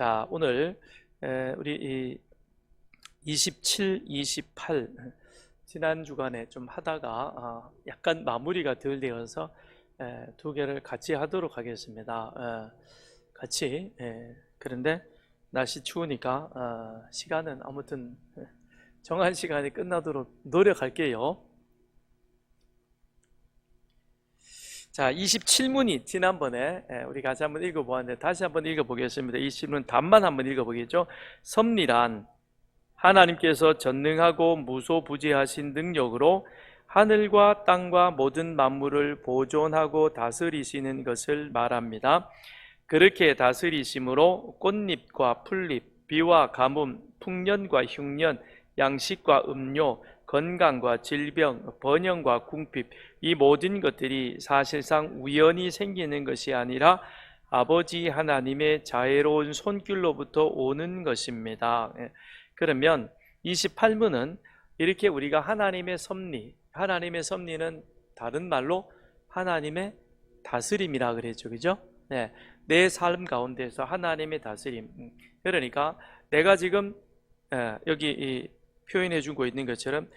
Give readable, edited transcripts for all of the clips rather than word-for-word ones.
자, 오늘 우리 27, 28 지난 주간에 좀 하다가 약간 마무리가 덜 되어서 두 개를 같이 하도록 하겠습니다. 같이. 그런데 날씨 추우니까 시간은 아무튼 정한 시간이 끝나도록 노력할게요. 자, 27문이 지난번에 우리 같이 한번 읽어보았는데 다시 한번 읽어보겠습니다. 이 질문 답만 한번 읽어보겠죠. 섭리란 하나님께서 전능하고 무소부재하신 능력으로 하늘과 땅과 모든 만물을 보존하고 다스리시는 것을 말합니다. 그렇게 다스리심으로 꽃잎과 풀잎, 비와 가뭄, 풍년과 흉년, 양식과 음료, 건강과 질병, 번영과 궁핍, 이 모든 것들이 사실상 우연히 생기는 것이 아니라 아버지 하나님의 자애로운 손길로부터 오는 것입니다. 그러면 28문은 이렇게 우리가 하나님의 섭리, 하나님의 섭리는 다른 말로 하나님의 다스림이라 그랬죠. 그죠? 네, 내 삶 가운데서 하나님의 다스림. 그러니까 내가 지금 여기 표현해 주고 있는 것처럼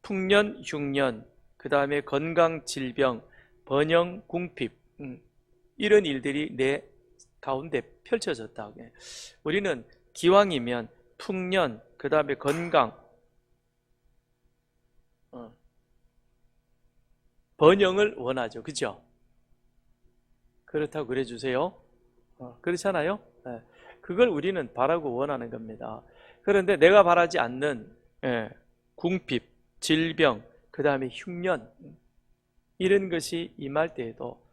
풍년, 흉년, 그 다음에 건강, 질병, 번영, 궁핍, 이런 일들이 내 가운데 펼쳐졌다. 우리는 기왕이면 풍년, 그 다음에 건강, 번영을 원하죠. 그죠? 그렇다고 그래 주세요. 그렇잖아요? 그걸 우리는 바라고 원하는 겁니다. 그런데 내가 바라지 않는 궁핍, 질병, 그 다음에 흉년, 이런 것이 임할 때에도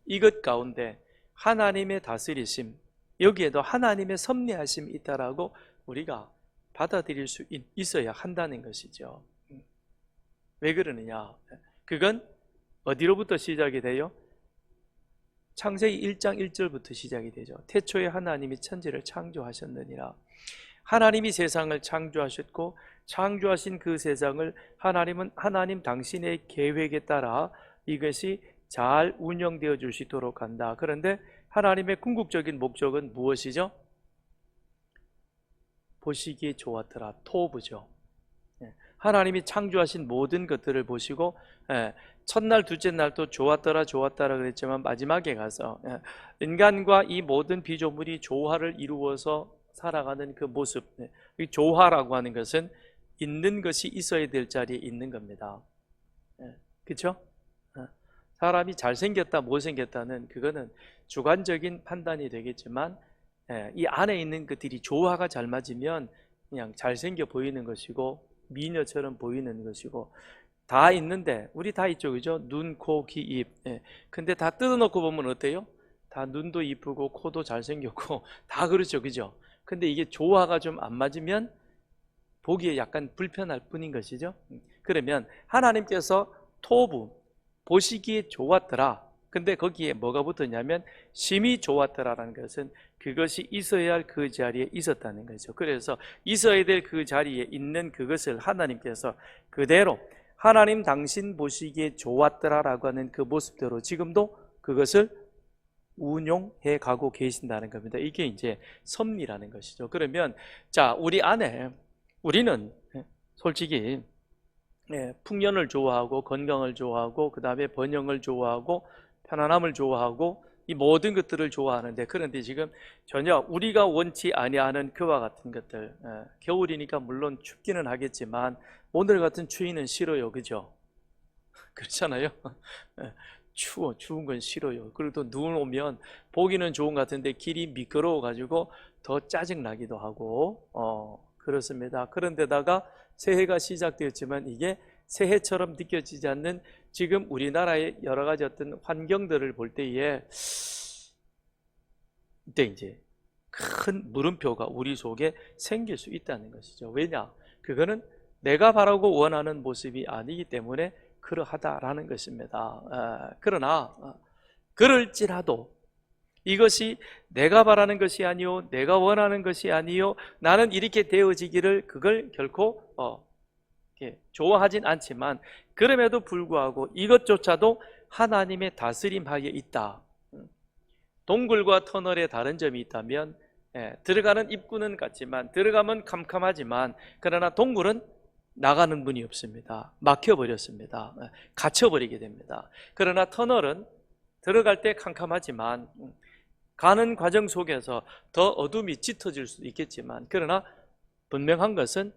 이것 가운데 하나님의 다스리심, 여기에도 하나님의 섭리하심이 있다라고 우리가 받아들일 수 있어야 한다는 것이죠. 왜 그러느냐? 그건 어디로부터 시작이 돼요? 창세기 1장 1절부터 시작이 되죠. 태초에 하나님이 천지를 창조하셨느니라. 하나님이 세상을 창조하셨고 창조하신 그 세상을 하나님은 하나님 당신의 계획에 따라 이것이 잘 운영되어 줄 수 있도록 한다. 그런데 하나님의 궁극적인 목적은 무엇이죠? 보시기에 좋았더라. 토부죠. 하나님이 창조하신 모든 것들을 보시고 첫날 둘째 날도 좋았더라 그랬지만 마지막에 가서 인간과 이 모든 피조물이 조화를 이루어서 살아가는 그 모습, 이 조화라고 하는 것은 있는 것이 있어야 될 자리에 있는 겁니다. 그렇죠? 사람이 잘생겼다 못생겼다는 그거는 주관적인 판단이 되겠지만 이 안에 있는 것들이 조화가 잘 맞으면 그냥 잘생겨 보이는 것이고 미녀처럼 보이는 것이고 다 있는데 우리 다 있죠. 그죠? 눈, 코, 귀, 입. 근데 다 뜯어놓고 보면 어때요? 다 눈도 이쁘고 코도 잘생겼고 다 그렇죠. 그죠? 근데 이게 조화가 좀 안 맞으면 보기에 약간 불편할 뿐인 것이죠. 그러면 하나님께서 토부, 보시기에 좋았더라. 근데 거기에 뭐가 붙었냐면 심히 좋았더라라는 것은 그것이 있어야 할 그 자리에 있었다는 거죠. 그래서 있어야 될 그 자리에 있는 그것을 하나님께서 그대로 하나님 당신 보시기에 좋았더라라고 하는 그 모습대로 지금도 그것을 운용해 가고 계신다는 겁니다. 이게 이제 섭리라는 것이죠. 그러면 자, 우리 안에 우리는 솔직히 풍년을 좋아하고 건강을 좋아하고 그 다음에 번영을 좋아하고 편안함을 좋아하고 이 모든 것들을 좋아하는데 그런데 지금 전혀 우리가 원치 아니하는 그와 같은 것들, 겨울이니까 물론 춥기는 하겠지만 오늘 같은 추위는 싫어요. 그죠? 그렇잖아요. 추운 건 싫어요. 그리고 또 눈 오면 보기는 좋은 것 같은데 길이 미끄러워 가지고 더 짜증 나기도 하고 그렇습니다. 그런데다가 새해가 시작되었지만 이게 새해처럼 느껴지지 않는 지금 우리나라의 여러 가지 어떤 환경들을 볼 때에 이때 이제 큰 물음표가 우리 속에 생길 수 있다는 것이죠. 왜냐? 그거는 내가 바라고 원하는 모습이 아니기 때문에 그러하다라는 것입니다. 그러나 그럴지라도 이것이 내가 바라는 것이 아니요 내가 원하는 것이 아니요 나는 이렇게 되어지기를 그걸 결코 좋아하진 않지만 그럼에도 불구하고 이것조차도 하나님의 다스림 하에 있다. 동굴과 터널의 다른 점이 있다면 들어가는 입구는 같지만 들어가면 캄캄하지만 그러나 동굴은 나가는 문이 없습니다. 막혀버렸습니다. 갇혀버리게 됩니다. 그러나 터널은 들어갈 때 캄캄하지만 가는 과정 속에서 더 어둠이 짙어질 수도 있겠지만 그러나 분명한 것은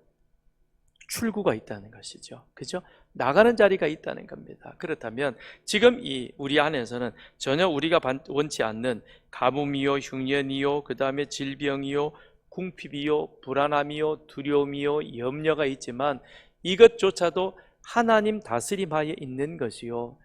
출구가 있다는 것이죠. 그죠? 나가는 자리가 있다는 겁니다. 그렇다면 지금 우리 안에서는 전혀 우리가 원치 않는 가뭄이요, 흉년이요, 그 다음에 질병이요, 궁핍이요, 불안함이요, 두려움이요, 염려가 있지만 이것조차도 하나님 다스림하에 있는 것이요.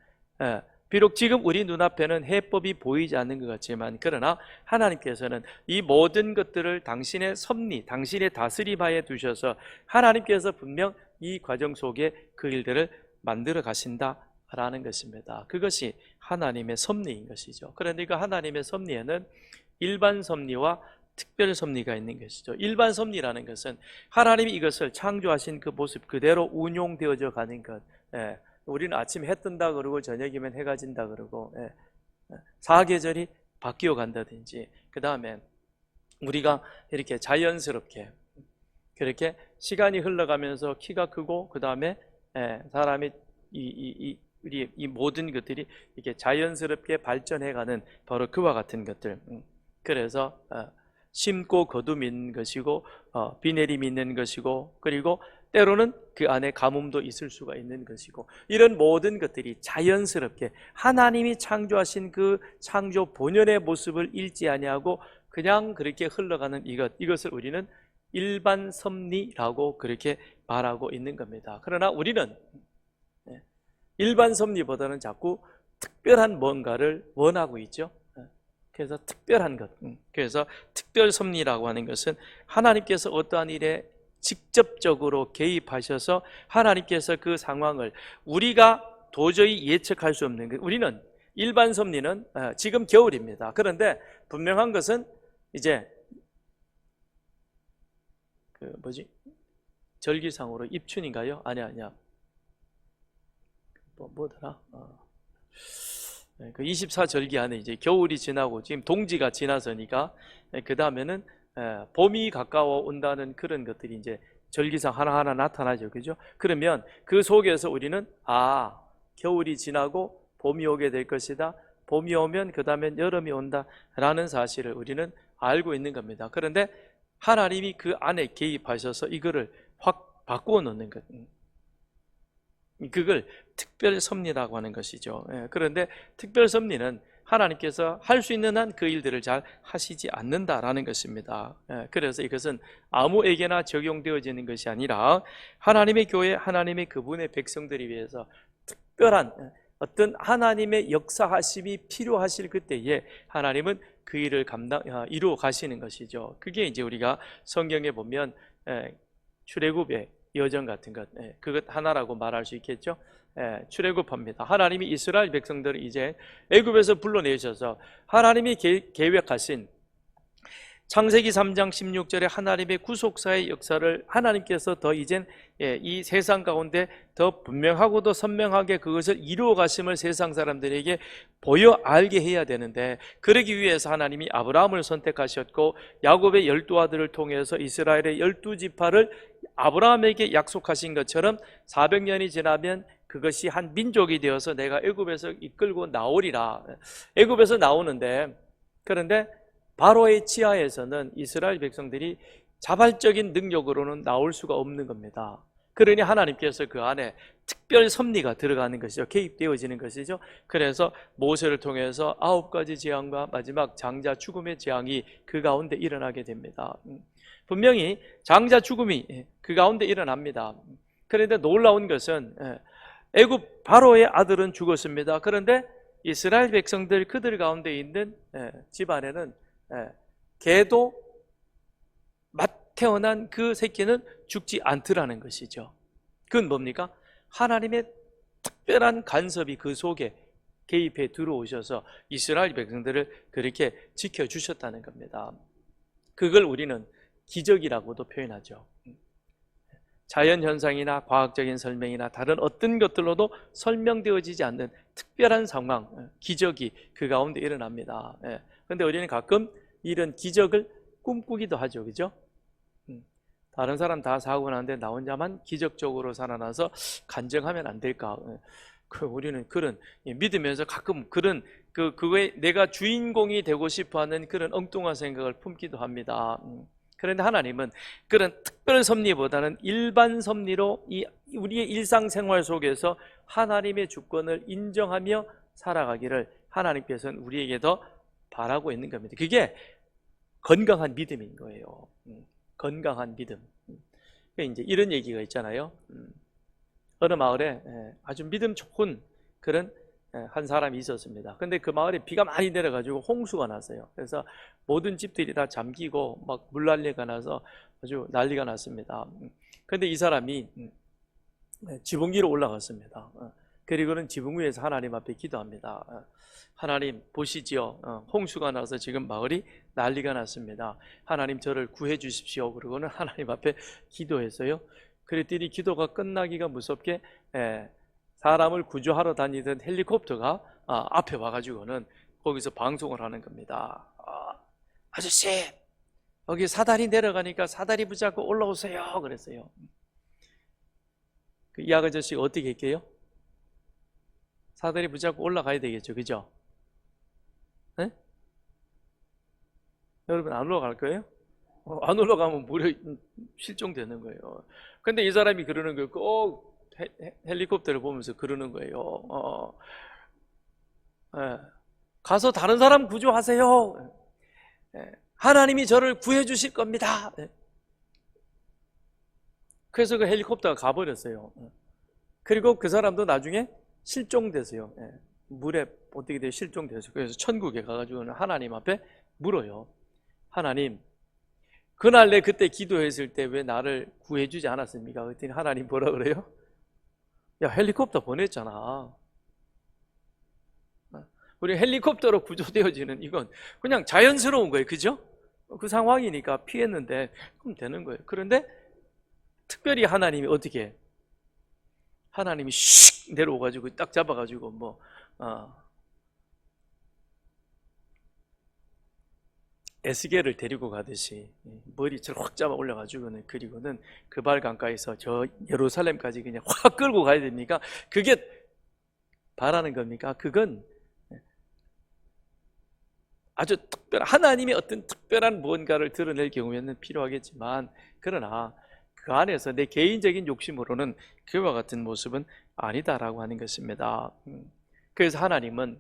비록 지금 우리 눈앞에는 해법이 보이지 않는 것 같지만 그러나 하나님께서는 이 모든 것들을 당신의 섭리, 당신의 다스림하에 두셔서 하나님께서 분명 이 과정 속에 그 일들을 만들어 가신다라는 것입니다. 그것이 하나님의 섭리인 것이죠. 그런데 그 하나님의 섭리에는 일반 섭리와 특별 섭리가 있는 것이죠. 일반 섭리라는 것은 하나님이 이것을 창조하신 그 모습 그대로 운용되어져 가는 것. 우리는 아침에 해 뜬다 그러고 저녁이면 해가 진다 그러고 사계절이 바뀌어 간다든지 그 다음에 우리가 이렇게 자연스럽게 그렇게 시간이 흘러가면서 키가 크고 그 다음에 사람이 이 모든 것들이 이렇게 자연스럽게 발전해가는 바로 그와 같은 것들. 그래서 심고 거둠인 것이고 비 내림이 있는 것이고 그리고 때로는 그 안에 가뭄도 있을 수가 있는 것이고 이런 모든 것들이 자연스럽게 하나님이 창조하신 그 창조 본연의 모습을 잃지 아니하고 그냥 그렇게 흘러가는 이것을 우리는 일반 섭리라고 그렇게 말하고 있는 겁니다. 그러나 우리는 일반 섭리보다는 자꾸 특별한 뭔가를 원하고 있죠. 그래서 특별한 것, 그래서 특별 섭리라고 하는 것은 하나님께서 어떠한 일에 직접적으로 개입하셔서 하나님께서 그 상황을 우리가 도저히 예측할 수 없는 것. 우리는 일반 섭리는 지금 겨울입니다. 그런데 분명한 것은 이제 절기상으로 입춘인가요? 아니야. 뭐더라? 그 24절기 안에 이제 겨울이 지나고 지금 동지가 지나서니까 그 다음에는 봄이 가까워 온다는 그런 것들이 이제 절기상 하나하나 나타나죠. 그죠? 그러면 그 속에서 우리는 겨울이 지나고 봄이 오게 될 것이다. 봄이 오면 그 다음엔 여름이 온다라는 사실을 우리는 알고 있는 겁니다. 그런데 하나님이 그 안에 개입하셔서 이거를 확 바꾸어 놓는 것. 그걸 특별 섭리라고 하는 것이죠. 그런데 특별 섭리는 하나님께서 할 수 있는 한 그 일들을 잘 하시지 않는다라는 것입니다. 그래서 이것은 아무에게나 적용되어지는 것이 아니라 하나님의 교회, 하나님의 그분의 백성들을 위해서 특별한 어떤 하나님의 역사하심이 필요하실 그때에 하나님은 그 일을 이루어 가시는 것이죠. 그게 이제 우리가 성경에 보면 출애굽의 여정 같은 것, 그것 하나라고 말할 수 있겠죠. 출애굽합니다. 하나님이 이스라엘 백성들을 이제 애굽에서 불러내셔서 하나님이 계획하신 창세기 3장 16절에 하나님의 구속사의 역사를 하나님께서 더 이젠 이 세상 가운데 더 분명하고도 선명하게 그것을 이루어 가심을 세상 사람들에게 보여 알게 해야 되는데 그러기 위해서 하나님이 아브라함을 선택하셨고 야곱의 12아들을 통해서 이스라엘의 12지파를 아브라함에게 약속하신 것처럼 400년이 지나면 그것이 한 민족이 되어서 내가 애굽에서 이끌고 나오리라. 애굽에서 나오는데 그런데 바로의 치하에서는 이스라엘 백성들이 자발적인 능력으로는 나올 수가 없는 겁니다. 그러니 하나님께서 그 안에 특별 섭리가 들어가는 것이죠. 개입되어지는 것이죠. 그래서 모세를 통해서 9가지 재앙과 마지막 장자 죽음의 재앙이 그 가운데 일어나게 됩니다. 분명히 장자 죽음이 그 가운데 일어납니다. 그런데 놀라운 것은 애굽 바로의 아들은 죽었습니다. 그런데 이스라엘 백성들 그들 가운데 있는 집안에는 개도 태어난 그 새끼는 죽지 않더라는 것이죠. 그건 뭡니까? 하나님의 특별한 간섭이 그 속에 개입해 들어오셔서 이스라엘 백성들을 그렇게 지켜주셨다는 겁니다. 그걸 우리는 기적이라고도 표현하죠. 자연현상이나 과학적인 설명이나 다른 어떤 것들로도 설명되어지지 않는 특별한 상황, 기적이 그 가운데 일어납니다. 근데 우리는 가끔 이런 기적을 꿈꾸기도 하죠. 그죠? 다른 사람 다 사고 나는데 나 혼자만 기적적으로 살아나서 간증하면 안 될까? 우리는 그런 믿으면서 가끔 그런 그거에 내가 주인공이 되고 싶어하는 그런 엉뚱한 생각을 품기도 합니다. 그런데 하나님은 그런 특별 섭리보다는 일반 섭리로 우리의 일상생활 속에서 하나님의 주권을 인정하며 살아가기를 하나님께서는 우리에게 더 바라고 있는 겁니다. 그게 건강한 믿음인 거예요. 건강한 믿음. 이제 이런 얘기가 있잖아요. 어느 마을에 아주 믿음 좋은 그런 한 사람이 있었습니다. 근데 그 마을에 비가 많이 내려가지고 홍수가 났어요. 그래서 모든 집들이 다 잠기고 막 물난리가 나서 아주 난리가 났습니다. 근데 이 사람이 지붕 위로 올라갔습니다. 그리고는 지붕 위에서 하나님 앞에 기도합니다. 하나님 보시지요. 홍수가 나서 지금 마을이 난리가 났습니다. 하나님 저를 구해 주십시오. 그러고는 하나님 앞에 기도했어요. 그랬더니 기도가 끝나기가 무섭게 사람을 구조하러 다니던 헬리콥터가 앞에 와가지고는 거기서 방송을 하는 겁니다. 아저씨 여기 사다리 내려가니까 사다리 붙잡고 올라오세요. 그랬어요. 이 아저씨가 어떻게 할게요? 사다리 붙잡고 올라가야 되겠죠. 그죠? 네? 여러분 안 올라갈 거예요? 안 올라가면 물에 실종되는 거예요. 근데 이 사람이 그러는 거예요. 꼭 헬리콥터를 보면서 그러는 거예요. 가서 다른 사람 구조하세요. 하나님이 저를 구해 주실 겁니다. 그래서 그 헬리콥터가 가버렸어요. 그리고 그 사람도 나중에 실종됐어요. 물에 어떻게 돼요? 실종됐어요. 그래서 천국에 가가지고는 하나님 앞에 물어요. 하나님, 그날 내 그때 기도했을 때 왜 나를 구해주지 않았습니까? 그랬더니 하나님 뭐라 그래요? 야, 헬리콥터 보냈잖아. 우리 헬리콥터로 구조되어지는 이건 그냥 자연스러운 거예요. 그죠? 그 상황이니까 피했는데 그럼 되는 거예요. 그런데 특별히 하나님이 어떻게 해? 하나님이 슉 내려오가지고 딱 잡아가지고 에스겔을 데리고 가듯이 머리채를 확 잡아 올려가지고는 그리고는 그 발 강가에서 저 예루살렘까지 그냥 확 끌고 가야 됩니까? 그게 바라는 겁니까? 그건 아주 하나님의 어떤 특별한 무언가를 드러낼 경우에는 필요하겠지만 그러나 그 안에서 내 개인적인 욕심으로는 그와 같은 모습은 아니다라고 하는 것입니다. 그래서 하나님은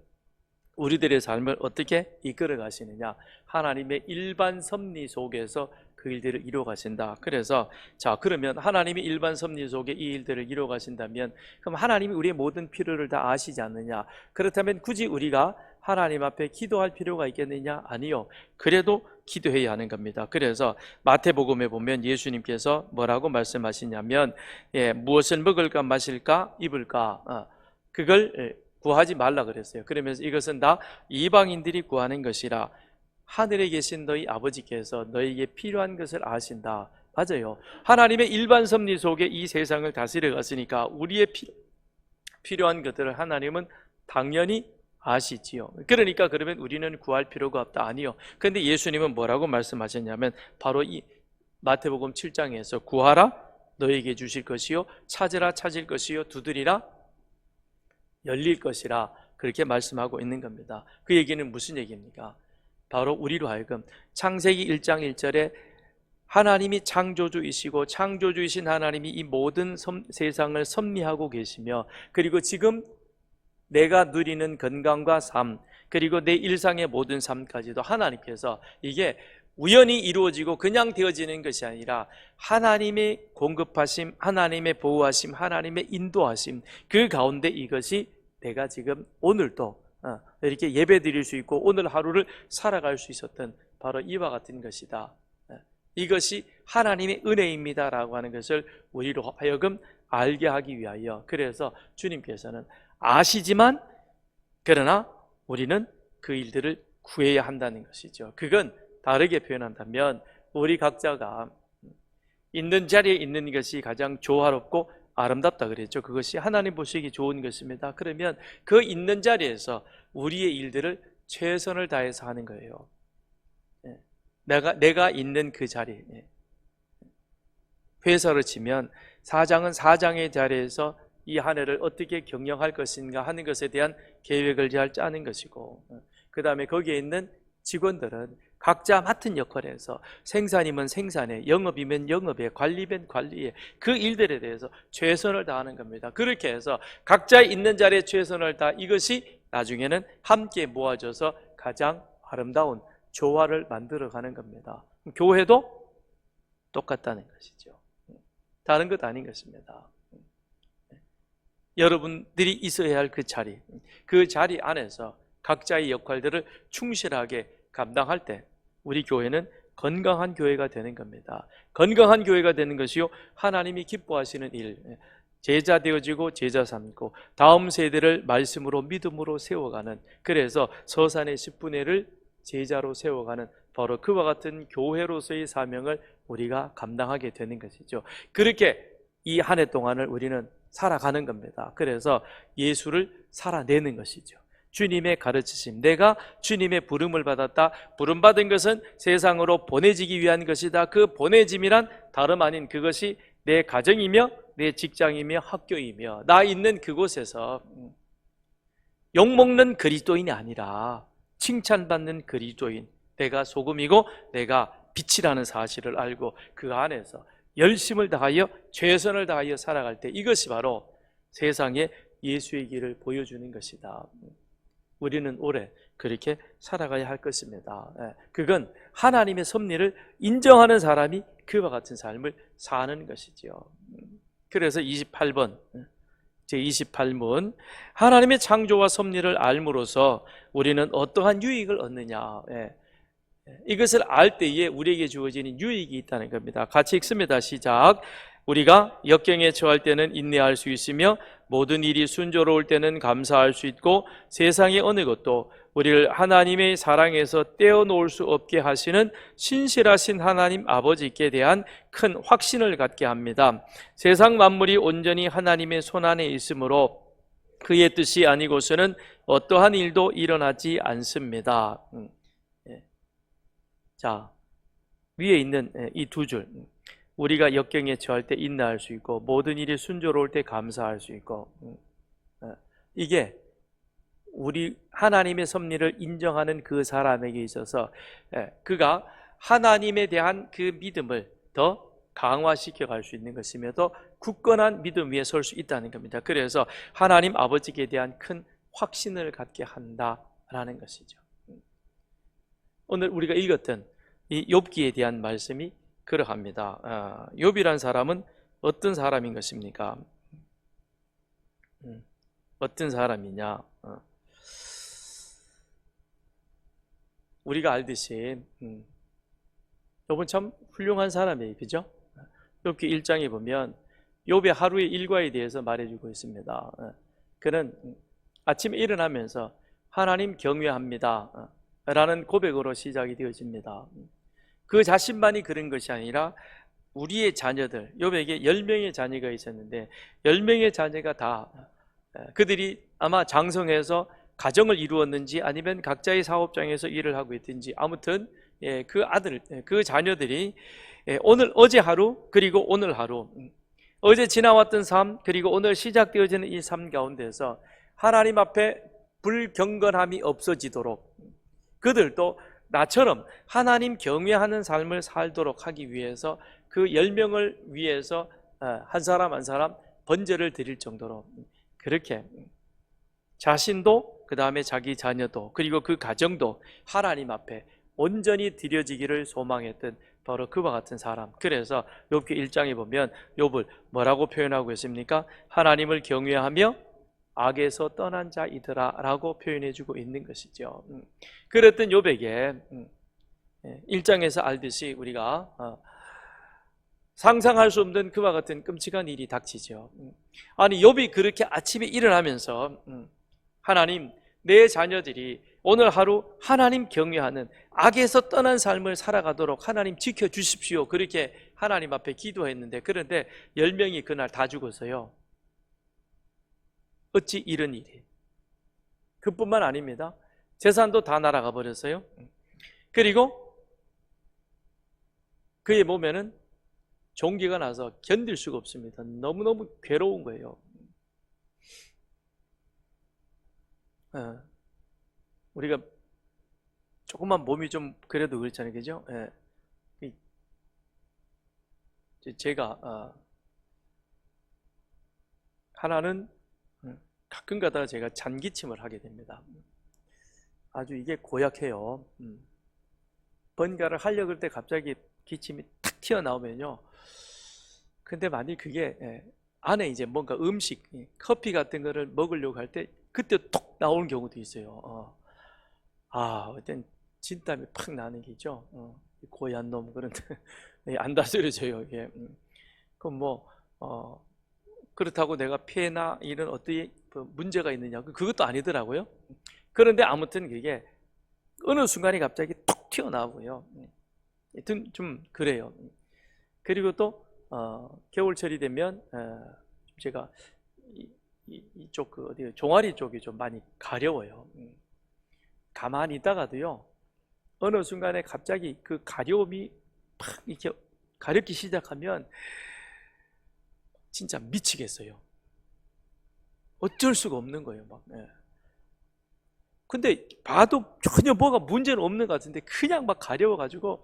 우리들의 삶을 어떻게 이끌어 가시느냐? 하나님의 일반 섭리 속에서 그 일들을 이루어 가신다. 그래서 그러면 하나님의 일반 섭리 속에 이 일들을 이루어 가신다면 그럼 하나님이 우리의 모든 필요를 다 아시지 않느냐? 그렇다면 굳이 우리가 하나님 앞에 기도할 필요가 있겠느냐? 아니요. 그래도 기도해야 하는 겁니다. 그래서 마태복음에 보면 예수님께서 뭐라고 말씀하시냐면 무엇을 먹을까 마실까 입을까 그걸 구하지 말라 그랬어요. 그러면서 이것은 다 이방인들이 구하는 것이라 하늘에 계신 너희 아버지께서 너희에게 필요한 것을 아신다. 맞아요. 하나님의 일반 섭리 속에 이 세상을 다스려 갔으니까 우리의 필요한 것들을 하나님은 당연히 아시지요. 그러니까 그러면 우리는 구할 필요가 없다. 아니요. 그런데 예수님은 뭐라고 말씀하셨냐면 바로 이 마태복음 7장에서 구하라 너희에게 주실 것이요 찾으라 찾을 것이요 두드리라 열릴 것이라 그렇게 말씀하고 있는 겁니다. 그 얘기는 무슨 얘기입니까? 바로 우리로 하여금 창세기 1장 1절에 하나님이 창조주이시고 창조주이신 하나님이 이 모든 세상을 섭리하고 계시며 그리고 지금 내가 누리는 건강과 삶 그리고 내 일상의 모든 삶까지도 하나님께서 이게 우연히 이루어지고 그냥 되어지는 것이 아니라 하나님의 공급하심, 하나님의 보호하심, 하나님의 인도하심 그 가운데 이것이 내가 지금 오늘도 이렇게 예배 드릴 수 있고 오늘 하루를 살아갈 수 있었던 바로 이와 같은 것이다. 이것이 하나님의 은혜입니다 라고 하는 것을 우리로 하여금 알게 하기 위하여 그래서 주님께서는 아시지만 그러나 우리는 그 일들을 구해야 한다는 것이죠. 그건 다르게 표현한다면 우리 각자가 있는 자리에 있는 것이 가장 조화롭고 아름답다 그랬죠. 그것이 하나님 보시기 좋은 것입니다. 그러면 그 있는 자리에서 우리의 일들을 최선을 다해서 하는 거예요. 예. 내가 있는 그 자리. 예. 회사를 치면 사장은 사장의 자리에서 이 한 해를 어떻게 경영할 것인가 하는 것에 대한 계획을 잘 짜는 것이고, 그 다음에 거기에 있는 직원들은 각자 맡은 역할에서 생산이면 생산에, 영업이면 영업에, 관리면 관리에 그 일들에 대해서 최선을 다하는 겁니다. 그렇게 해서 각자 있는 자리에 최선을 다, 이것이 나중에는 함께 모아져서 가장 아름다운 조화를 만들어가는 겁니다. 교회도 똑같다는 것이죠. 다른 것 아닌 것입니다. 여러분들이 있어야 할 그 자리 안에서 각자의 역할들을 충실하게 감당할 때 우리 교회는 건강한 교회가 되는 겁니다. 건강한 교회가 되는 것이요, 하나님이 기뻐하시는 일, 제자 되어지고 제자 삼고 다음 세대를 말씀으로 믿음으로 세워가는, 그래서 서산의 10분의 1을 제자로 세워가는 바로 그와 같은 교회로서의 사명을 우리가 감당하게 되는 것이죠. 그렇게 이 한 해 동안을 우리는 살아가는 겁니다. 그래서 예수를 살아내는 것이죠. 주님의 가르치심, 내가 주님의 부름을 받았다. 부름받은 것은 세상으로 보내지기 위한 것이다. 그 보내짐이란 다름 아닌 그것이 내 가정이며 내 직장이며 학교이며 나 있는 그곳에서 욕먹는 그리스도인이 아니라 칭찬받는 그리스도인, 내가 소금이고 내가 빛이라는 사실을 알고 그 안에서 열심을 다하여 최선을 다하여 살아갈 때 이것이 바로 세상에 예수의 길을 보여주는 것이다. 우리는 올해 그렇게 살아가야 할 것입니다. 그건 하나님의 섭리를 인정하는 사람이 그와 같은 삶을 사는 것이죠. 그래서 28번 제28문, 하나님의 창조와 섭리를 알므로써 우리는 어떠한 유익을 얻느냐. 이것을 알 때에 우리에게 주어지는 유익이 있다는 겁니다. 같이 읽습니다. 시작. 우리가 역경에 처할 때는 인내할 수 있으며 모든 일이 순조로울 때는 감사할 수 있고 세상의 어느 것도 우리를 하나님의 사랑에서 떼어놓을 수 없게 하시는 신실하신 하나님 아버지께 대한 큰 확신을 갖게 합니다. 세상 만물이 온전히 하나님의 손안에 있으므로 그의 뜻이 아니고서는 어떠한 일도 일어나지 않습니다. 자, 위에 있는 이 두 줄, 우리가 역경에 처할 때 인내할 수 있고 모든 일이 순조로울 때 감사할 수 있고, 이게 우리 하나님의 섭리를 인정하는 그 사람에게 있어서 그가 하나님에 대한 그 믿음을 더 강화시켜 갈 수 있는 것이며 더 굳건한 믿음 위에 설 수 있다는 겁니다. 그래서 하나님 아버지께 대한 큰 확신을 갖게 한다라는 것이죠. 오늘 우리가 읽었던 이 욥기에 대한 말씀이 그러합니다. 욥이란 사람은 어떤 사람인 것입니까? 어떤 사람이냐? 우리가 알듯이 욥은 참 훌륭한 사람이에요. 그죠? 욥기 1장에 보면 욥의 하루의 일과에 대해서 말해주고 있습니다. 그는 아침에 일어나면서 하나님 경외합니다 라는 고백으로 시작이 되어집니다. 그 자신만이 그런 것이 아니라 우리의 자녀들, 욥에게 10명의 자녀가 있었는데 10명의 자녀가 다 그들이 아마 장성해서 가정을 이루었는지 아니면 각자의 사업장에서 일을 하고 있든지 아무튼 그 아들, 그 자녀들이 어제 하루 그리고 오늘 하루, 어제 지나왔던 삶 그리고 오늘 시작되어지는 이 삶 가운데서 하나님 앞에 불경건함이 없어지도록 그들도 나처럼 하나님 경외하는 삶을 살도록 하기 위해서 그 10명을 위해서 한 사람 한 사람 번제를 드릴 정도로 그렇게 자신도 그 다음에 자기 자녀도 그리고 그 가정도 하나님 앞에 온전히 드려지기를 소망했던 바로 그와 같은 사람. 그래서 욥기 1장에 보면 욥을 뭐라고 표현하고 있습니까? 하나님을 경외하며 악에서 떠난 자이더라 라고 표현해주고 있는 것이죠. 그랬던 욥에게 1장에서 알듯이 우리가 상상할 수 없는 그와 같은 끔찍한 일이 닥치죠. 아니 욥이 그렇게 아침에 일어나면서 하나님, 내 자녀들이 오늘 하루 하나님 경외하는 악에서 떠난 삶을 살아가도록 하나님 지켜주십시오, 그렇게 하나님 앞에 기도했는데, 그런데 10명이 그날 다 죽었어요. 어찌 이런 일이? 그뿐만 아닙니다. 재산도 다 날아가 버렸어요. 그리고 그의 몸에는 종기가 나서 견딜 수가 없습니다. 너무너무 괴로운 거예요. 우리가 조금만 몸이 좀 그래도 그렇잖아요, 그죠? 제가 하나는 가끔 가다가 제가 잔기침을 하게 됩니다. 아주 이게 고약해요. 뭔가를 하려고 할 때 갑자기 기침이 탁 튀어나오면요. 근데 만약 그게 안에 이제 뭔가 음식, 커피 같은 거를 먹으려고 할 때 그때 톡 나오는 경우도 있어요. 어떤 진땀이 팍 나는 게 있죠. 고얀 놈 그런데 안 다스려져요 이게. 그럼 뭐 그렇다고 내가 폐나 이런 어떤 문제가 있느냐 그것도 아니더라고요. 그런데 아무튼 그게 어느 순간에 갑자기 톡 튀어나오고요. 하여튼 좀 그래요. 그리고 또 겨울철이 되면 제가 이쪽 그 어디 종아리 쪽이 좀 많이 가려워요. 가만히 있다가도요 어느 순간에 갑자기 그 가려움이 팍 이렇게 가렵기 시작하면 진짜 미치겠어요. 어쩔 수가 없는 거예요. 막. 근데 봐도 전혀 뭐가 문제는 없는 것 같은데 그냥 막 가려워가지고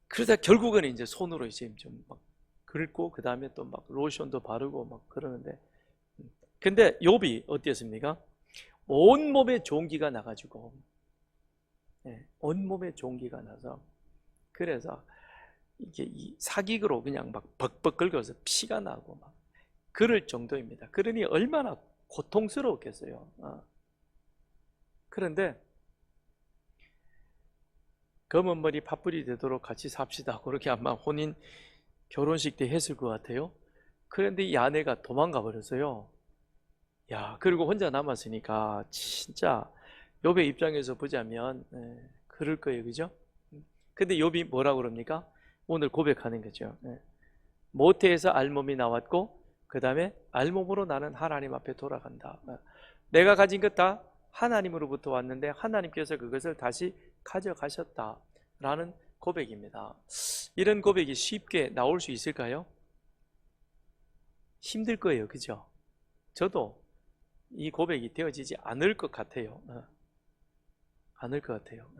그러다 결국은 이제 손으로 이제 좀 막 긁고 그 다음에 또 막 로션도 바르고 막 그러는데 근데 욥이 어땠습니까? 온몸에 종기가 나가지고 온몸에 종기가 나서 그래서 이게 이 사기로 그냥 막 벅벅 긁어서 피가 나고 막 그럴 정도입니다. 그러니 얼마나 고통스러웠겠어요. 그런데 검은 머리 팥불이 되도록 같이 삽시다. 그렇게 아마 혼인 결혼식 때 했을 것 같아요. 그런데 이 아내가 도망가 버렸어요. 야, 그리고 혼자 남았으니까 진짜 욥의 입장에서 보자면 그럴 거예요, 그죠? 근데 욥이 뭐라고 그럽니까? 오늘 고백하는 거죠. 모태에서 알몸이 나왔고 그 다음에 알몸으로 나는 하나님 앞에 돌아간다. 내가 가진 것 다 하나님으로부터 왔는데 하나님께서 그것을 다시 가져가셨다라는 고백입니다. 이런 고백이 쉽게 나올 수 있을까요? 힘들 거예요, 그죠? 저도 이 고백이 되어지지 않을 것 같아요. 않을 것 같아요.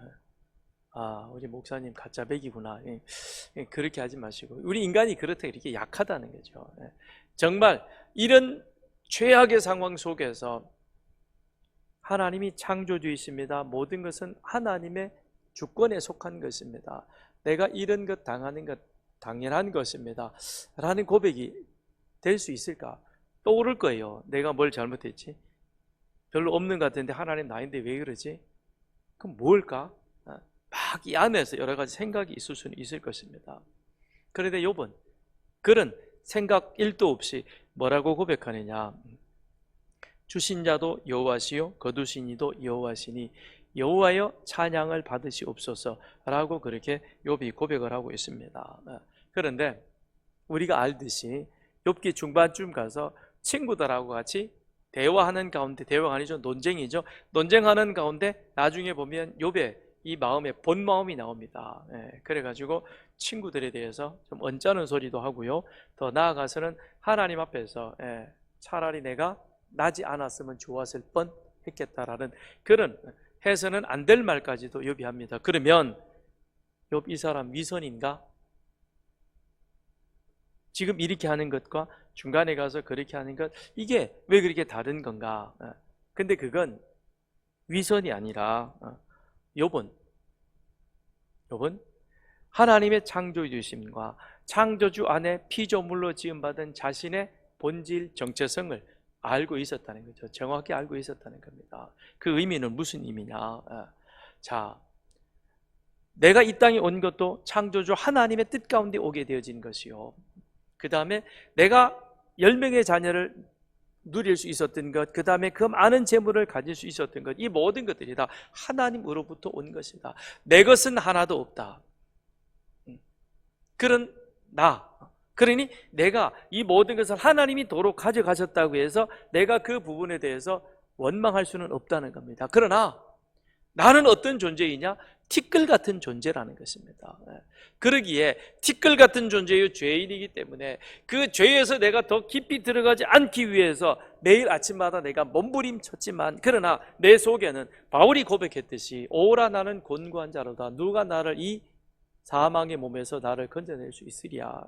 우리 목사님 가짜백이구나. 그렇게 하지 마시고 우리 인간이 그렇다 이렇게 약하다는 거죠. 정말 이런 최악의 상황 속에서 하나님이 창조주이십니다. 모든 것은 하나님의 주권에 속한 것입니다. 내가 이런 것 당하는 것 당연한 것입니다. 라는 고백이 될 수 있을까? 떠오를 거예요. 내가 뭘 잘못했지? 별로 없는 것 같은데 하나님 나인데 왜 그러지? 그럼 뭘까? 막 이 안에서 여러 가지 생각이 있을 수는 있을 것입니다. 그런데 욥은 그런 생각 1도 없이 뭐라고 고백하느냐? 주신 자도 여호와시요 거두신 이도 여호와시니 여호와여 찬양을 받으시옵소서라고 그렇게 욥이 고백을 하고 있습니다. 그런데 우리가 알듯이 욥기 중반쯤 가서 친구들하고 같이 대화하는 가운데, 대화가 아니죠, 논쟁이죠. 논쟁하는 가운데 나중에 보면 욥의 이 마음의 본 마음이 나옵니다. 그래가지고 친구들에 대해서 좀 언짢은 소리도 하고요. 더 나아가서는 하나님 앞에서 차라리 내가 나지 않았으면 좋았을 뻔 했겠다라는 그런 해서는 안 될 말까지도 욥이 합니다. 그러면 욥 이 사람 위선인가? 지금 이렇게 하는 것과 중간에 가서 그렇게 하는 것, 이게 왜 그렇게 다른 건가? 근데 그건 위선이 아니라 욥은 하나님의 창조주심과 창조주 안에 피조물로 지음받은 자신의 본질 정체성을 알고 있었다는 거죠. 정확히 알고 있었다는 겁니다. 그 의미는 무슨 의미냐? 자, 내가 이 땅에 온 것도 창조주 하나님의 뜻 가운데 오게 되어진 것이요, 그 다음에 내가 10명의 자녀를 누릴 수 있었던 것, 그 다음에 그 많은 재물을 가질 수 있었던 것, 이 모든 것들이 다 하나님으로부터 온 것이다. 내 것은 하나도 없다. 그런 나, 그러니 내가 이 모든 것을 하나님이 도로 가져가셨다고 해서 내가 그 부분에 대해서 원망할 수는 없다는 겁니다. 그러나 나는 어떤 존재이냐? 티끌 같은 존재라는 것입니다. 그러기에 티끌 같은 존재의 죄인이기 때문에 그 죄에서 내가 더 깊이 들어가지 않기 위해서 매일 아침마다 내가 몸부림쳤지만, 그러나 내 속에는 바울이 고백했듯이 오라 나는 곤고한 자로다. 누가 나를 이 사망의 몸에서 나를 건져낼 수 있으랴.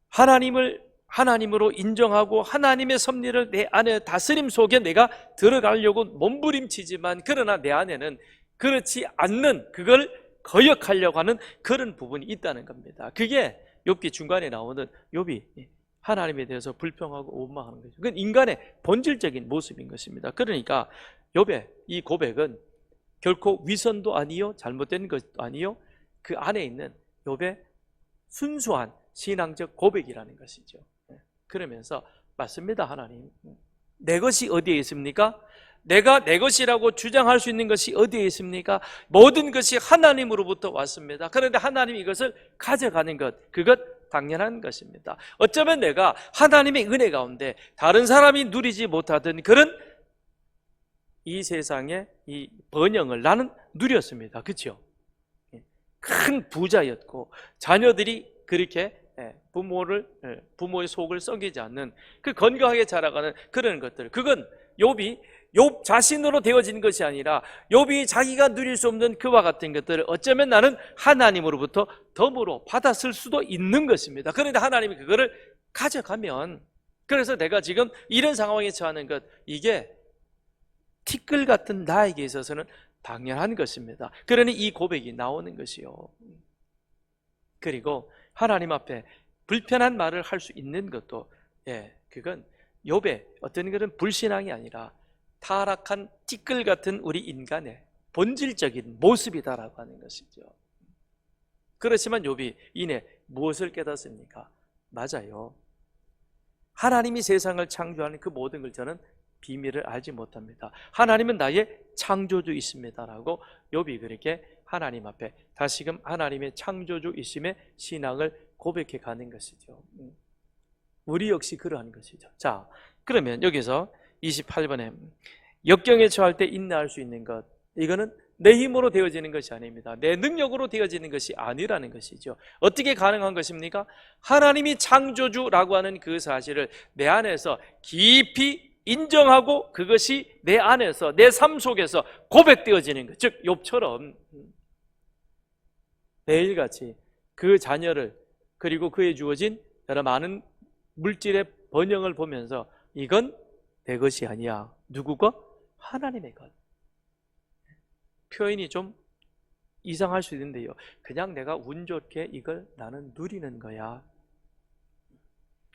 하나님으로 인정하고 하나님의 섭리를 내 안에 다스림 속에 내가 들어가려고 몸부림치지만, 그러나 내 안에는 그렇지 않는, 그걸 거역하려고 하는 그런 부분이 있다는 겁니다. 그게 욥기 중간에 나오는 욥이 하나님에 대해서 불평하고 원망하는 거죠. 그건 인간의 본질적인 모습인 것입니다. 그러니까 욥의 이 고백은 결코 위선도 아니요 잘못된 것도 아니요, 그 안에 있는 욥의 순수한 신앙적 고백이라는 것이죠. 그러면서 맞습니다. 하나님, 내 것이 어디에 있습니까? 내가 내 것이라고 주장할 수 있는 것이 어디에 있습니까? 모든 것이 하나님으로부터 왔습니다. 그런데 하나님이 이것을 가져가는 것, 그것 당연한 것입니다. 어쩌면 내가 하나님의 은혜 가운데 다른 사람이 누리지 못하던 그런 이 세상의 이 번영을 나는 누렸습니다. 그렇죠? 큰 부자였고 자녀들이 그렇게 부모의 속을 썩이지 않는, 그 건강하게 자라가는 그런 것들, 그건 욥 자신으로 되어진 것이 아니라 욥이 자기가 누릴 수 없는 그와 같은 것들을 어쩌면 나는 하나님으로부터 덤으로 받았을 수도 있는 것입니다. 그런데 하나님이 그거를 가져가면, 그래서 내가 지금 이런 상황에 처하는 것, 이게 티끌 같은 나에게 있어서는 당연한 것입니다. 그러니 이 고백이 나오는 것이요. 그리고 하나님 앞에 불편한 말을 할 수 있는 것도, 그건 욥의 어떤 그런 불신앙이 아니라 타락한 티끌 같은 우리 인간의 본질적인 모습이다라고 하는 것이죠. 그렇지만 욥이 이내 무엇을 깨닫습니까? 맞아요. 하나님이 세상을 창조하는 그 모든 걸 저는 비밀을 알지 못합니다. 하나님은 나의 창조주이십니다라고 욥이 그렇게 하나님 앞에 다시금 하나님의 창조주이심의 신앙을 고백해 가는 것이죠. 우리 역시 그러한 것이죠. 자, 그러면 여기서 28번에 역경에 처할 때 인내할 수 있는 것, 이거는 내 힘으로 되어지는 것이 아닙니다. 내 능력으로 되어지는 것이 아니라는 것이죠. 어떻게 가능한 것입니까? 하나님이 창조주라고 하는 그 사실을 내 안에서 깊이 인정하고 그것이 내 안에서, 내 삶 속에서 고백되어지는 것. 즉 욥처럼 매일같이 그 자녀를, 그리고 그에 주어진 여러 많은 물질의 번영을 보면서 이건 내 것이 아니야. 누구 것? 하나님의 것. 표현이 좀 이상할 수 있는데요, 그냥 내가 운 좋게 이걸 나는 누리는 거야.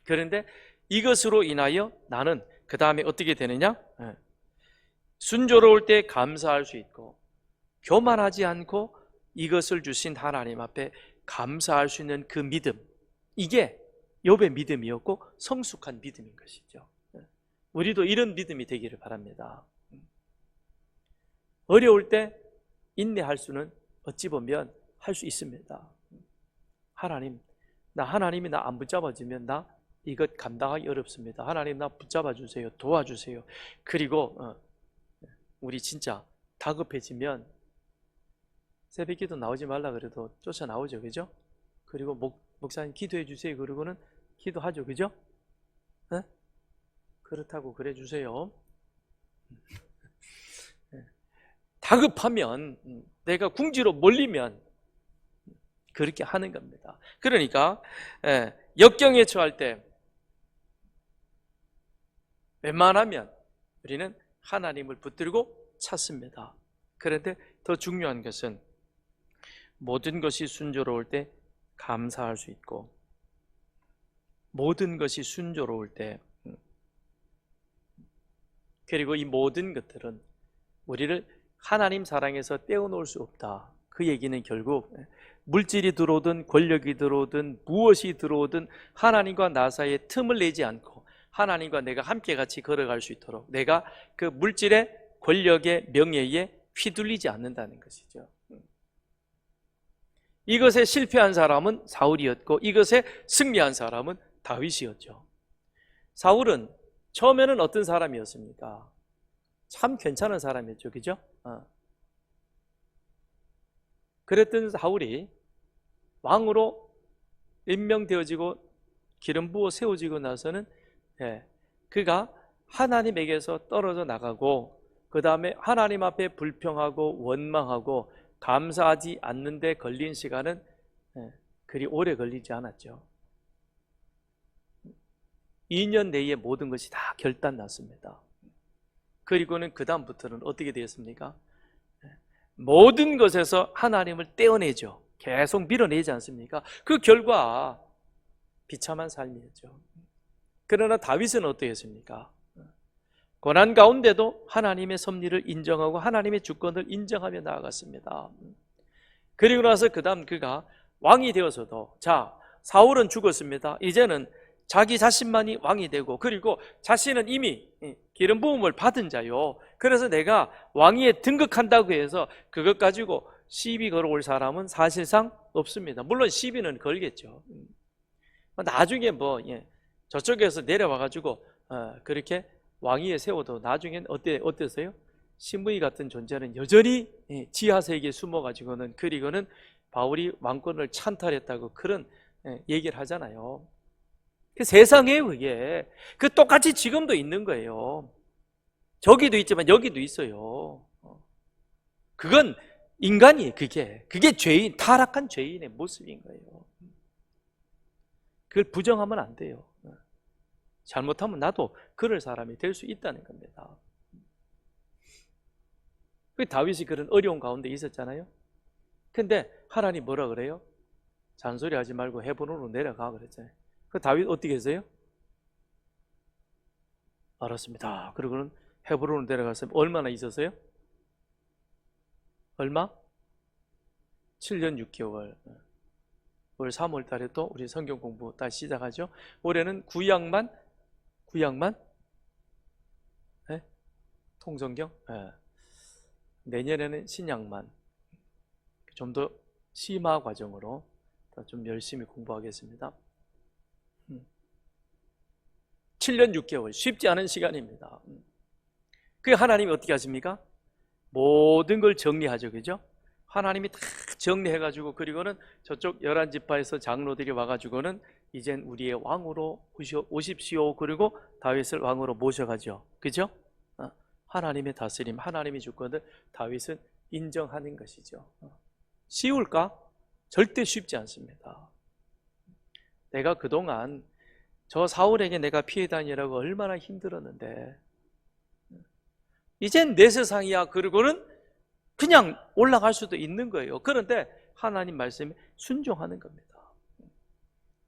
그런데 이것으로 인하여 나는 그 다음에 어떻게 되느냐? 순조로울 때 감사할 수 있고, 교만하지 않고 이것을 주신 하나님 앞에 감사할 수 있는 그 믿음, 이게 욥의 믿음이었고 성숙한 믿음인 것이죠. 우리도 이런 믿음이 되기를 바랍니다. 어려울 때 인내할 수는 어찌 보면 할 수 있습니다. 하나님이 나 안 붙잡아주면 나 이것 감당하기 어렵습니다. 하나님 나 붙잡아 주세요. 도와주세요. 그리고 우리 진짜 다급해지면 새벽기도 나오지 말라 그래도 쫓아 나오죠. 그죠? 그리고 목사님 기도해 주세요. 그러고는 기도하죠. 그죠? 그렇다고 그래 주세요. 다급하면, 내가 궁지로 몰리면 그렇게 하는 겁니다. 그러니까 역경에 처할 때 웬만하면 우리는 하나님을 붙들고 찾습니다. 그런데 더 중요한 것은 모든 것이 순조로울 때 감사할 수 있고, 모든 것이 순조로울 때, 그리고 이 모든 것들은 우리를 하나님 사랑에서 떼어놓을 수 없다. 그 얘기는 결국 물질이 들어오든 권력이 들어오든 무엇이 들어오든 하나님과 나 사이에 틈을 내지 않고 하나님과 내가 함께 같이 걸어갈 수 있도록 내가 그 물질의 권력의 명예에 휘둘리지 않는다는 것이죠. 이것에 실패한 사람은 사울이었고 이것에 승리한 사람은 다윗이었죠. 사울은 처음에는 어떤 사람이었습니까? 참 괜찮은 사람이었죠. 그죠? 그랬던 사울이 왕으로 임명되어지고 기름 부어 세워지고 나서는 그가 하나님에게서 떨어져 나가고, 그 다음에 하나님 앞에 불평하고 원망하고 감사하지 않는데 걸린 시간은 그리 오래 걸리지 않았죠. 2년 내에 모든 것이 다 결단났습니다. 그리고는 그 다음부터는 어떻게 되었습니까? 모든 것에서 하나님을 떼어내죠. 계속 밀어내지 않습니까? 그 결과 비참한 삶이었죠. 그러나 다윗은 어떠했습니까? 고난 가운데도 하나님의 섭리를 인정하고 하나님의 주권을 인정하며 나아갔습니다. 그리고 나서 그 다음 그가 왕이 되어서도, 자, 사울은 죽었습니다. 이제는 자기 자신만이 왕이 되고, 그리고 자신은 이미 기름 부음을 받은 자요, 그래서 내가 왕위에 등극한다고 해서 그것 가지고 시비 걸어올 사람은 사실상 없습니다. 물론 시비는 걸겠죠. 나중에 저쪽에서 내려와 가지고 그렇게 왕위에 세워도 나중엔 어땠어요? 신무이 같은 존재는 여전히 지하세계에 숨어가지고는, 그리고는 바울이 왕권을 찬탈했다고 그런 얘기를 하잖아요. 그 세상에요, 그게. 그 똑같이 지금도 있는 거예요. 저기도 있지만 여기도 있어요. 그건 인간이에요. 그게 죄인, 타락한 죄인의 모습인 거예요. 그걸 부정하면 안 돼요. 잘못하면 나도 그럴 사람이 될 수 있다는 겁니다. 다윗이 그런 어려운 가운데 있었잖아요. 근데 하나님 뭐라 그래요? 잔소리하지 말고 헤브론으로 내려가 그랬잖아요. 그 다윗 어떻게 했어요? 알았습니다. 그리고는 헤브론으로 내려가서 얼마나 있었어요? 얼마? 7년 6개월. 올 3월 달에 또 우리 성경 공부 다시 시작하죠. 올해는 구약만 네? 통성경? 네. 내년에는 신약만. 좀 더 심화 과정으로 좀 열심히 공부하겠습니다. 7년 6개월 쉽지 않은 시간입니다. 그 하나님이 어떻게 하십니까? 모든 걸 정리하죠. 그죠? 하나님이 다 정리해가지고, 그리고는 저쪽 11지파에서 장로들이 와가지고는 이젠 우리의 왕으로 오십시오. 그리고 다윗을 왕으로 모셔가죠. 그죠? 하나님의 다스림, 하나님의 주권을 다윗은 인정하는 것이죠. 쉬울까? 절대 쉽지 않습니다. 내가 그동안 저 사울에게 내가 피해 다니라고 얼마나 힘들었는데, 이젠 내 세상이야. 그리고는 그냥 올라갈 수도 있는 거예요. 그런데 하나님 말씀에 순종하는 겁니다.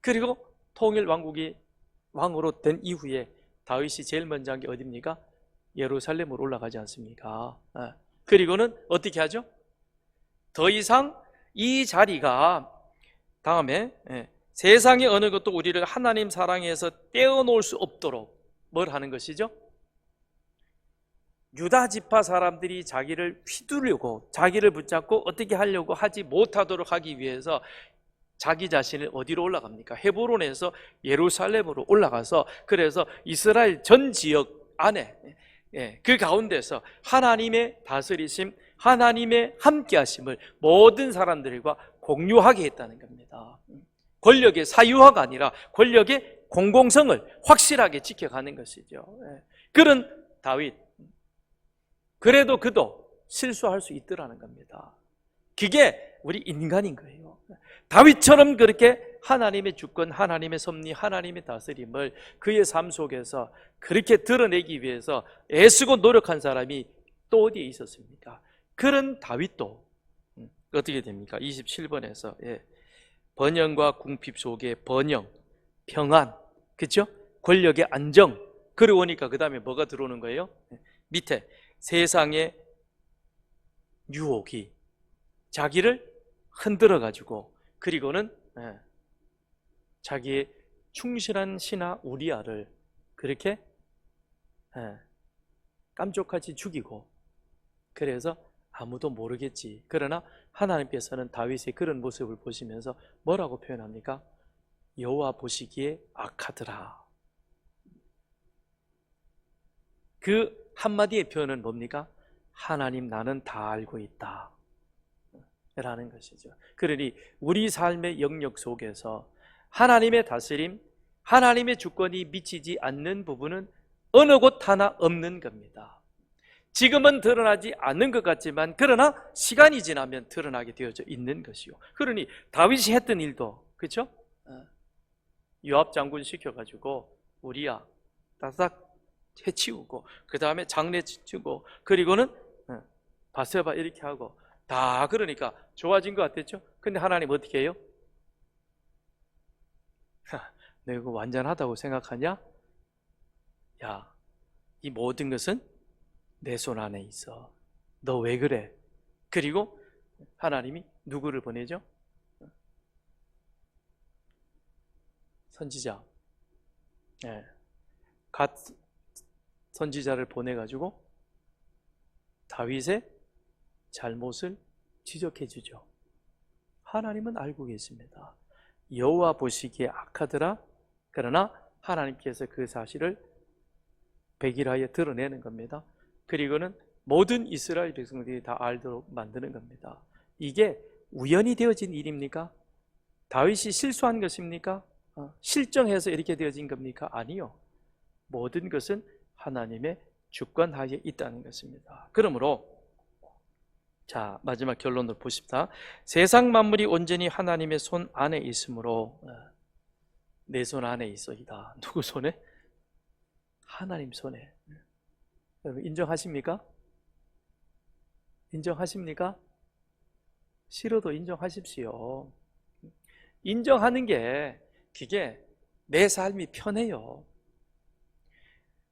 그리고 통일 왕국이 왕으로 된 이후에 다윗이 제일 먼저 한 게 어디입니까? 예루살렘으로 올라가지 않습니까? 그리고는 어떻게 하죠? 더 이상 이 자리가 다음에 세상의 어느 것도 우리를 하나님 사랑에서 떼어놓을 수 없도록 뭘 하는 것이죠? 유다 지파 사람들이 자기를 휘두르고 자기를 붙잡고 어떻게 하려고 하지 못하도록 하기 위해서 자기 자신을 어디로 올라갑니까? 헤브론에서 예루살렘으로 올라가서, 그래서 이스라엘 전 지역 안에 그 가운데서 하나님의 다스리심, 하나님의 함께하심을 모든 사람들과 공유하게 했다는 겁니다. 권력의 사유화가 아니라 권력의 공공성을 확실하게 지켜가는 것이죠. 그런 다윗, 그래도 그도 실수할 수 있더라는 겁니다. 그게 우리 인간인 거예요. 다윗처럼 그렇게 하나님의 주권, 하나님의 섭리, 하나님의 다스림을 그의 삶 속에서 그렇게 드러내기 위해서 애쓰고 노력한 사람이 또 어디에 있었습니까? 그런 다윗도 어떻게 됩니까? 27번에서 번영과 궁핍 속에 번영, 평안, 그렇죠? 권력의 안정. 그러고 보니까 그 다음에 뭐가 들어오는 거예요? 밑에 세상의 유혹이 자기를 흔들어 가지고, 그리고는 자기의 충실한 신하 우리아를 그렇게 깜짝같이 죽이고, 그래서 아무도 모르겠지. 그러나 하나님께서는 다윗의 그런 모습을 보시면서 뭐라고 표현합니까? 여호와 보시기에 악하더라. 그 한마디의 표현은 뭡니까? 하나님, 나는 다 알고 있다 라는 것이죠. 그러니 우리 삶의 영역 속에서 하나님의 다스림, 하나님의 주권이 미치지 않는 부분은 어느 곳 하나 없는 겁니다. 지금은 드러나지 않는 것 같지만 그러나 시간이 지나면 드러나게 되어져 있는 것이요. 그러니 다윗이 했던 일도, 그렇죠? 요압 장군 시켜가지고 우리야 따삭 해치우고 그 다음에 장례 치고 그리고는 바세바 이렇게 하고 다 그러니까 좋아진 것 같았죠? 근데 하나님 어떻게 해요? 내가 그거 완전하다고 생각하냐? 야, 이 모든 것은 내 손 안에 있어. 너 왜 그래? 그리고 하나님이 누구를 보내죠? 선지자. 갓 선지자를 보내가지고 다윗의 잘못을 지적해 주죠. 하나님은 알고 계십니다. 여호와 보시기에 악하더라. 그러나 하나님께서 그 사실을 백일하여 드러내는 겁니다. 그리고는 모든 이스라엘 백성들이 다 알도록 만드는 겁니다. 이게 우연히 되어진 일입니까? 다윗이 실수한 것입니까? 실정해서 이렇게 되어진 겁니까? 아니요. 모든 것은 하나님의 주권 하에 있다는 것입니다. 그러므로 자, 마지막 결론을 보십시다. 세상 만물이 온전히 하나님의 손 안에 있으므로 내 손 안에 있어이다. 누구 손에? 하나님 손에. 여러분 인정하십니까? 인정하십니까? 싫어도 인정하십시오. 인정하는 게 그게 내 삶이 편해요.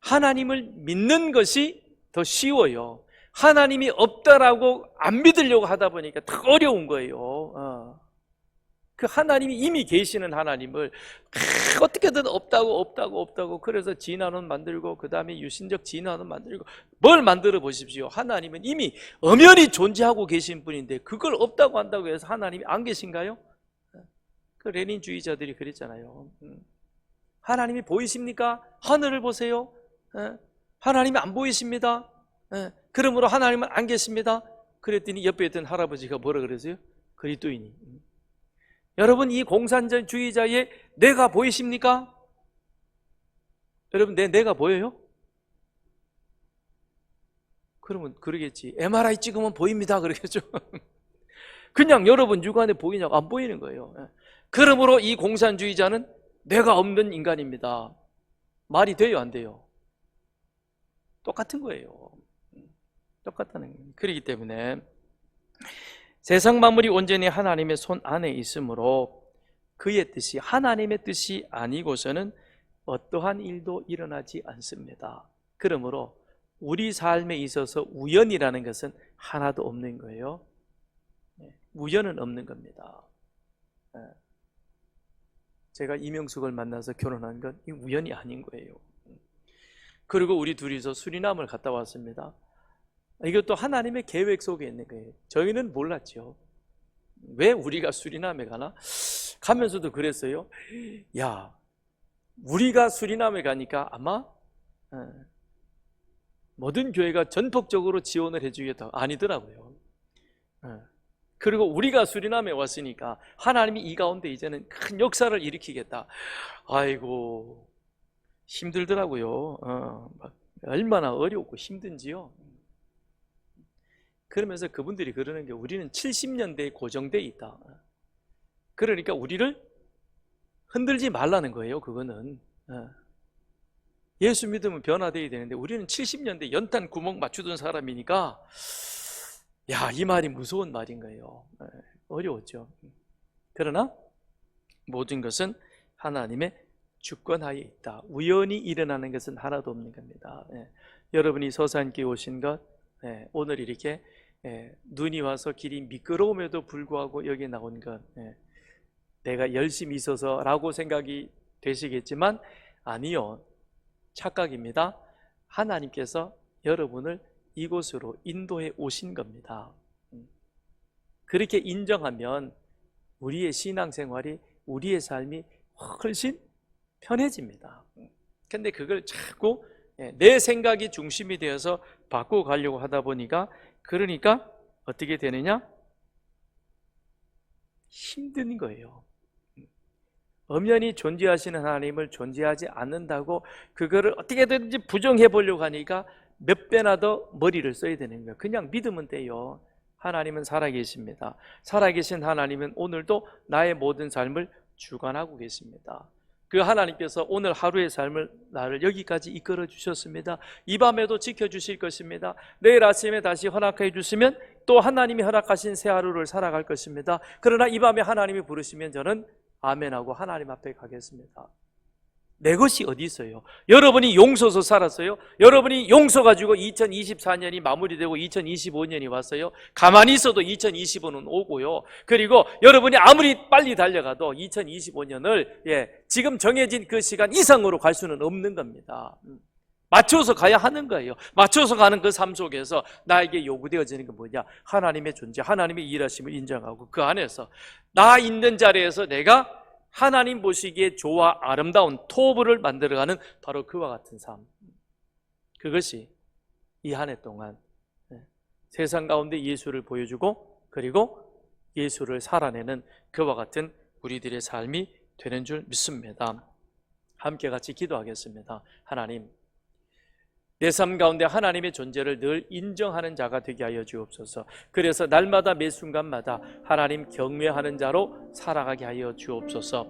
하나님을 믿는 것이 더 쉬워요. 하나님이 없다라고 안 믿으려고 하다 보니까 더 어려운 거예요. 그 하나님이 이미 계시는 하나님을 어떻게든 없다고 그래서 진화론 만들고 그 다음에 유신적 진화론 만들고 뭘 만들어 보십시오. 하나님은 이미 엄연히 존재하고 계신 분인데 그걸 없다고 한다고 해서 하나님이 안 계신가요? 그 레닌주의자들이 그랬잖아요. 하나님이 보이십니까? 하늘을 보세요. 하나님이 안 보이십니다. 그러므로 하나님은 안 계십니다. 그랬더니 옆에 있던 할아버지가 뭐라 그러세요? 그리스도인이. 여러분 이 공산주의자의 내가 보이십니까? 여러분 내가 보여요? 그러면 그러겠지. MRI 찍으면 보입니다 그러겠죠. 그냥 여러분 육안에 보이냐고 안 보이는 거예요. 그러므로 이 공산주의자는 내가 없는 인간입니다. 말이 돼요 안 돼요? 똑같은 거예요. 똑같다는 거예요. 그렇기 때문에 세상 만물이 온전히 하나님의 손 안에 있으므로 그의 뜻이 하나님의 뜻이 아니고서는 어떠한 일도 일어나지 않습니다. 그러므로 우리 삶에 있어서 우연이라는 것은 하나도 없는 거예요. 우연은 없는 겁니다. 제가 이명숙을 만나서 결혼한 건 우연이 아닌 거예요. 그리고 우리 둘이서 수리남을 갔다 왔습니다. 이것도 하나님의 계획 속에 있는 거예요. 저희는 몰랐죠. 왜 우리가 수리남에 가나? 가면서도 그랬어요. 야, 우리가 수리남에 가니까 아마 모든 교회가 전폭적으로 지원을 해주겠다. 아니더라고요. 그리고 우리가 수리남에 왔으니까 하나님이 이 가운데 이제는 큰 역사를 일으키겠다. 아이고 힘들더라고요. 얼마나 어렵고 힘든지요. 그러면서 그분들이 그러는 게 우리는 70년대에 고정돼 있다. 그러니까 우리를 흔들지 말라는 거예요. 그거는 예수 믿으면 변화되어야 되는데 우리는 70년대 연탄 구멍 맞추던 사람이니까 야, 이 말이 무서운 말인 거예요. 어려웠죠. 그러나 모든 것은 하나님의 주권하에 있다. 우연히 일어나는 것은 하나도 없는 겁니다. 여러분이 서산교회 오신 것 오늘 이렇게 눈이 와서 길이 미끄러움에도 불구하고 여기 나온 것 내가 열심히 있어서 라고 생각이 되시겠지만 아니요, 착각입니다. 하나님께서 여러분을 이곳으로 인도해 오신 겁니다. 그렇게 인정하면 우리의 신앙생활이 우리의 삶이 훨씬 편해집니다. 근데 그걸 자꾸 내 생각이 중심이 되어서 바꾸고 가려고 하다 보니까 그러니까 어떻게 되느냐? 힘든 거예요. 엄연히 존재하시는 하나님을 존재하지 않는다고 그거를 어떻게든지 부정해 보려고 하니까 몇 배나 더 머리를 써야 되는 거예요. 그냥 믿으면 돼요. 하나님은 살아계십니다. 살아계신 하나님은 오늘도 나의 모든 삶을 주관하고 계십니다. 그 하나님께서 오늘 하루의 삶을 나를 여기까지 이끌어 주셨습니다. 이 밤에도 지켜주실 것입니다. 내일 아침에 다시 허락해 주시면 또 하나님이 허락하신 새 하루를 살아갈 것입니다. 그러나 이 밤에 하나님이 부르시면 저는 아멘하고 하나님 앞에 가겠습니다. 내 것이 어디 있어요? 여러분이 용서서 살았어요? 여러분이 용서 가지고 2024년이 마무리되고 2025년이 왔어요? 가만히 있어도 2025는 오고요. 그리고 여러분이 아무리 빨리 달려가도 2025년을 지금 정해진 그 시간 이상으로 갈 수는 없는 겁니다. 맞춰서 가야 하는 거예요. 맞춰서 가는 그 삶 속에서 나에게 요구되어지는 게 뭐냐? 하나님의 존재, 하나님의 일하심을 인정하고 그 안에서 나 있는 자리에서 내가 하나님 보시기에 좋아 아름다운 토부를 만들어가는 바로 그와 같은 삶. 그것이 이 한 해 동안 세상 가운데 예수를 보여주고 그리고 예수를 살아내는 그와 같은 우리들의 삶이 되는 줄 믿습니다. 함께 같이 기도하겠습니다. 하나님, 내 삶 가운데 하나님의 존재를 늘 인정하는 자가 되게 하여 주옵소서. 그래서 날마다 매 순간마다 하나님 경외하는 자로 살아가게 하여 주옵소서.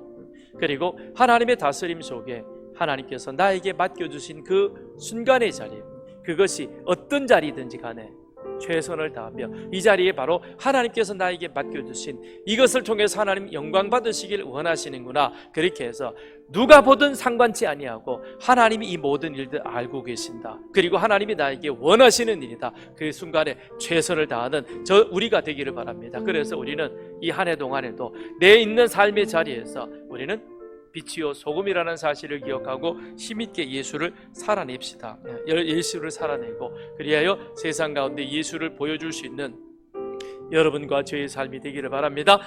그리고 하나님의 다스림 속에 하나님께서 나에게 맡겨주신 그 순간의 자리, 그것이 어떤 자리든지 간에 최선을 다하며 이 자리에 바로 하나님께서 나에게 맡겨주신 이것을 통해서 하나님 영광 받으시길 원하시는구나. 그렇게 해서 누가 보든 상관치 아니하고 하나님이 이 모든 일들 알고 계신다. 그리고 하나님이 나에게 원하시는 일이다. 그 순간에 최선을 다하는 우리가 되기를 바랍니다. 그래서 우리는 이 한 해 동안에도 내 있는 삶의 자리에서 우리는 빛이요 소금이라는 사실을 기억하고 힘있게 예수를 살아냅시다. 예수를 살아내고 그리하여 세상 가운데 예수를 보여줄 수 있는 여러분과 저의 삶이 되기를 바랍니다.